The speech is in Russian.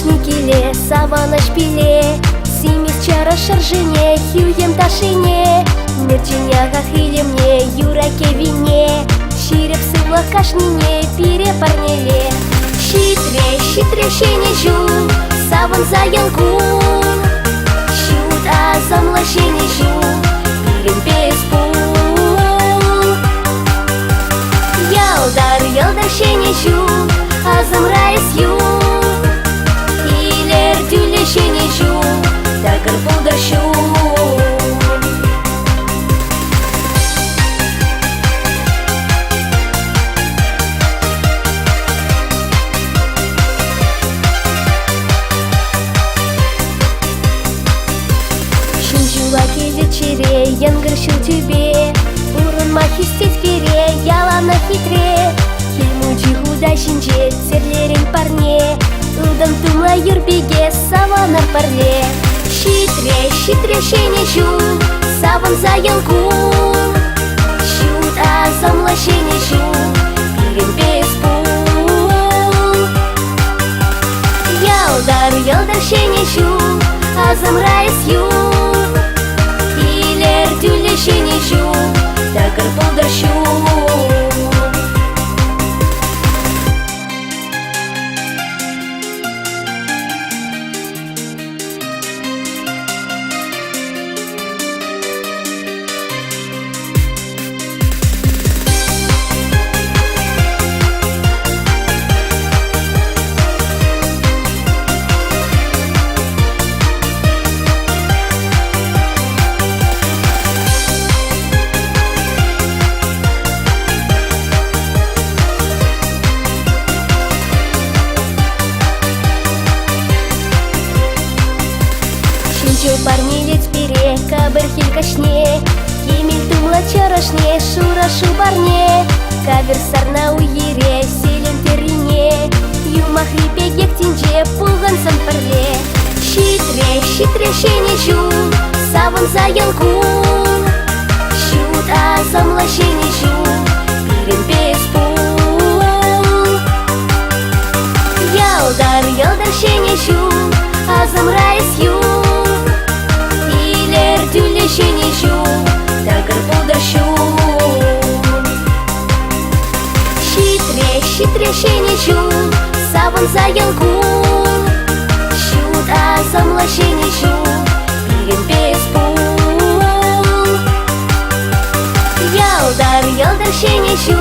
Кашни келе, саваныш пиле, Симис чара шаржыне, хюем ташине, Мерченяга хилемне, юраке вине, Ширеп сывлах кашнине, пире парнеле. Щитре щене жу, саван заянку, Щут азамла щене жу, пирем песпу. Ялдар щене жу, азам райс ю, Илер дюле щене жу, тагыр булдар шу. Лаки чере, янгыр шутюбе, урын махистет кере, ялана хитре. Хильмучи худа шинче, серлерен парне, Удан тумла юрбеге, саванар парле. Щитре щене жу, саван заянку, Щут азамла щене жу, пирем песпу. Ялдар щене жу, азам райс ю, Дюле щене жу, тагыр булдар шу. Парнилец пире, кабыр хилькашне, Емел тумла чарашне, шура шубарне, Кавер сарна уйере, селен терине, Юма хрипе гектинже, пулган сампарле. Щитре щене жу, саван заянку, Щут азамла щене жу, пирем песпу. Ялдар щене жу, азам райс ю, Дюле щене жу, тагыр булдар шу. Щитре щене жу, саван заянку, Щут азамла щене жу, пирем песпу. Ялдар щене жу,